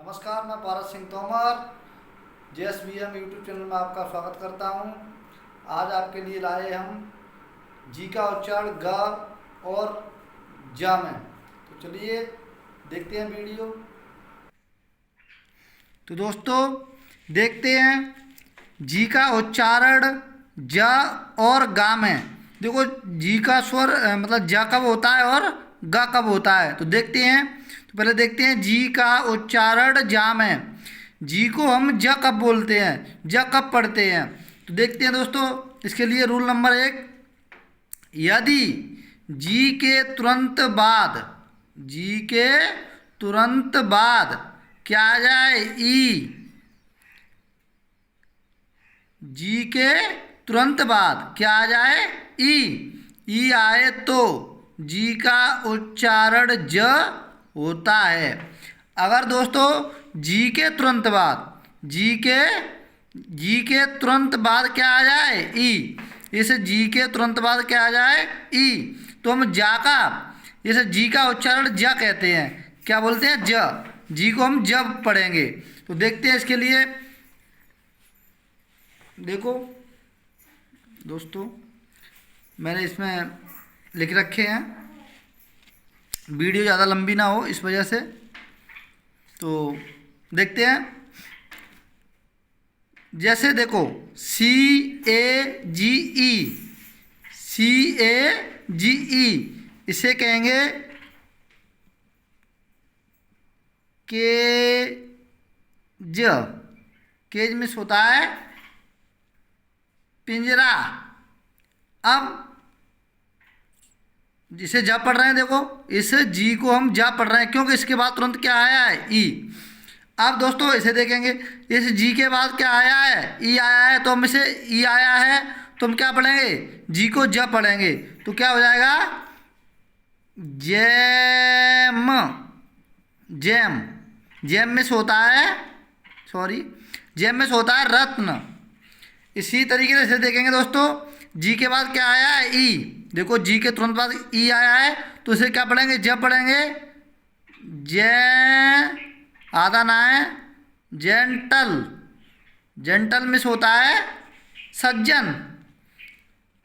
नमस्कार, मैं Paras Singh Tomar JSBM YouTube channel में आपका स्वागत करता हूं। आज आपके लिए लाए हम जी का उच्चारण ग और जा में। तो चलिए देखते हैं वीडियो। तो दोस्तों देखते हैं जी का उच्चारण ज और गा में। देखो जी का स्वर मतलब ज कब होता है और ग कब होता है, तो देखते हैं। तो पहले देखते हैं जी का उच्चारण जा में। जी को हम ज कब बोलते हैं, ज कब पढ़ते हैं, तो देखते हैं दोस्तों। इसके लिए रूल नंबर 1, यदि जी के तुरंत बाद, जी के तुरंत बाद क्या आ जाए ई, जी के तुरंत बाद क्या आ जाए ई आए तो जी का उच्चारण ज होता है। अगर दोस्तों जी के तुरंत बाद, जी के तुरंत बाद क्या आ जाए ई, इस जी के तुरंत बाद क्या आ जाए ई, तो हम जा का, इस जी का उच्चारण ज कहते हैं। क्या बोलते हैं? ज। जी को हम जब पढ़ेंगे। तो देखते हैं इसके लिए। देखो दोस्तों मैंने इसमें लिख रखे हैं, वीडियो ज़्यादा लंबी ना हो इस वजह से। तो देखते हैं। जैसे देखो CAGE इसे कहेंगे केज। केज में होता है पिंजरा। अब जिसे जा पढ़ रहे हैं, देखो इस जी को हम जा पढ़ रहे हैं क्योंकि इसके बाद तुरंत क्या आया है ई। अब दोस्तों इसे देखेंगे, इस जी के बाद क्या आया है ई आया है, तो हम इसे ई आया है तो हम क्या पढ़ेंगे जी को ज पढ़ेंगे। तो क्या हो जाएगा जैम। जैम, जैम में से होता है, सॉरी, जैम में से होता है रत्न। इसी तरीके से इसे देखेंगे दोस्तों, जी के बाद क्या आया है ई। देखो जी के तुरंत बाद ई आया है तो इसे क्या पढ़ेंगे ज पढ़ेंगे। जै आधा ना है जेंटल, जेंटल में से होता है सज्जन।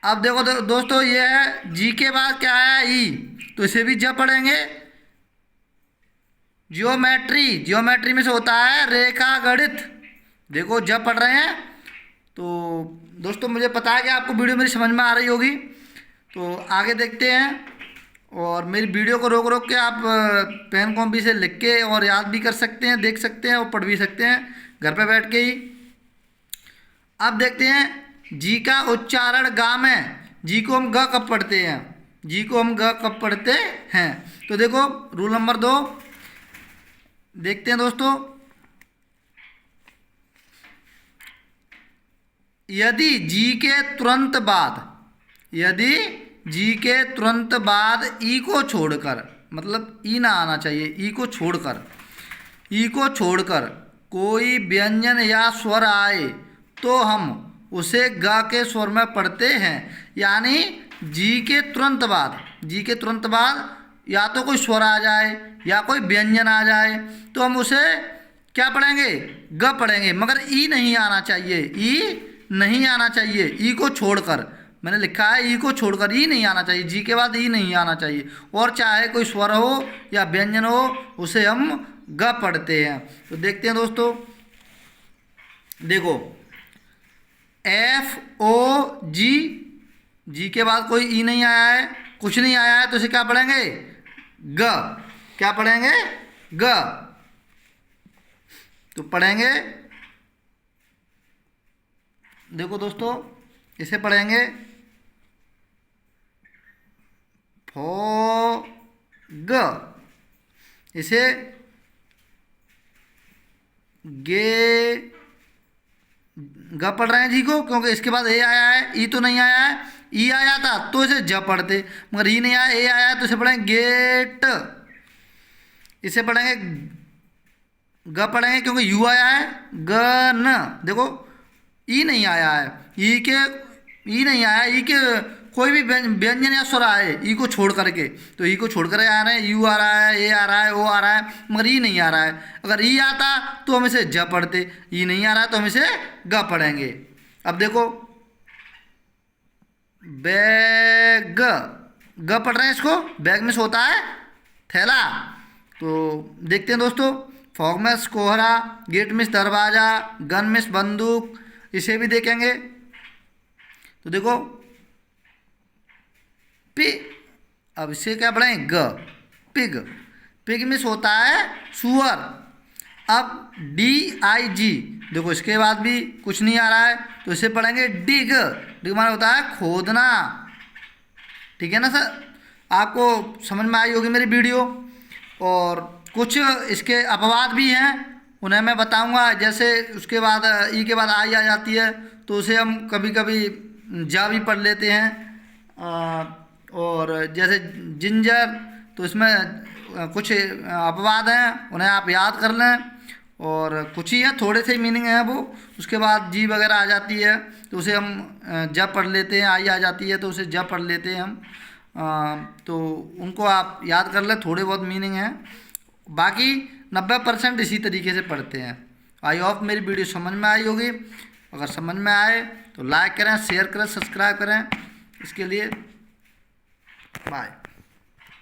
अब देखो दोस्तों ये है जी के बाद क्या आया ई, तो इसे भी ज पढ़ेंगे। जियोमेट्री, जियोमेट्री में से होता है रेखा गणित। देखो जब पढ़ रहे हैं। तो दोस्तों मुझे पता है कि आपको वीडियो मेरी समझ में आ रही होगी। तो आगे देखते हैं। और मेरी वीडियो को रोक रोक के आप पेन कॉपी से लिख के और याद भी कर सकते हैं, देख सकते हैं और पढ़ भी सकते हैं घर पे बैठ के ही। अब देखते हैं जी का उच्चारण गा में। जी को हम ग कब पढ़ते हैं, जी को हम ग कब पढ़ते हैं। तो देखो रूल नंबर 2 देखते हैं दोस्तों। यदि जी के तुरंत बाद, यदि जी के तुरंत बाद ई को छोड़कर, मतलब ई ना आना चाहिए, ई को छोड़कर, ई को छोड़कर कोई व्यंजन या स्वर आए तो हम उसे ग के स्वर में पढ़ते हैं। यानी जी के तुरंत बाद, जी के तुरंत बाद या तो कोई स्वर आ जाए या कोई व्यंजन आ जाए तो हम उसे क्या पढ़ेंगे ग पढ़ेंगे, मगर ई नहीं आना चाहिए, ई नहीं आना चाहिए। ई को छोड़कर, मैंने लिखा है ई को छोड़कर, ई नहीं आना चाहिए, जी के बाद ई नहीं आना चाहिए। और चाहे कोई स्वर हो या व्यंजन हो उसे हम ग पढ़ते हैं। तो देखते हैं दोस्तों। देखो FOG, जी के बाद कोई ई नहीं आया है, कुछ नहीं आया है, तो इसे क्या पढ़ेंगे ग। क्या पढ़ेंगे ग। तो पढ़ेंगे, देखो दोस्तों इसे पढ़ेंगे फोग। इसे गे ग पढ़ रहे हैं जी को क्योंकि इसके बाद ए आया है, ई तो नहीं आया है। ई आया था तो इसे ज पढ़ते, मगर ई नहीं आया, ए आया है तो इसे पढ़ेंगे गेट। इसे पढ़ेंगे ग पढ़ेंगे क्योंकि यू आया है। गन, देखो ई नहीं आया है, ई के ई नहीं आया, ई के कोई भी व्यंजन या स्वर आए ई को छोड़ करके, तो ई को छोड़ कर आ रहे हैं, यू आ रहा है, ए आ रहा है, ओ आ रहा है, मगर ई नहीं आ रहा है। अगर ई आता तो हम इसे ज पढ़ते, ई नहीं आ रहा है तो हम इसे ग पढ़ेंगे। अब देखो बैग, ग पढ़ रहे हैं इसको, बैग में से होता है थैला। तो देखते हैं दोस्तों, फॉग में कोहरा, गेट में दरवाज़ा, गन में बंदूक, इसे भी देखेंगे। तो देखो पी, अब इसे क्या पढ़ें, ग, पिग, पिग में होता है सुअर। अब DIG, देखो इसके बाद भी कुछ नहीं आ रहा है तो इसे पढ़ेंगे डिग, डिग माने होता है खोदना। ठीक है ना सर, आपको समझ में आई होगी मेरी वीडियो। और कुछ इसके अपवाद भी हैं, उन्हें मैं बताऊंगा। जैसे उसके बाद ई के बाद आई आ जाती है तो उसे हम कभी कभी जा भी पढ़ लेते हैं। और जैसे जिंजर, तो इसमें कुछ अपवाद हैं, उन्हें आप याद कर लें। और कुछ ही है, थोड़े से मीनिंग है वो। उसके बाद जी वगैरह आ जाती है तो उसे हम जब पढ़ लेते हैं, आई आ जाती है तो उसे जब पढ़ लेते हैं हम। तो उनको आप याद कर लें, थोड़े बहुत मीनिंग हैं, बाकी 90% इसी तरीके से पढ़ते हैं। आई होप मेरी वीडियो समझ में आई होगी। अगर समझ में आए तो लाइक करें, शेयर करें, सब्सक्राइब करें। इसके लिए बाय।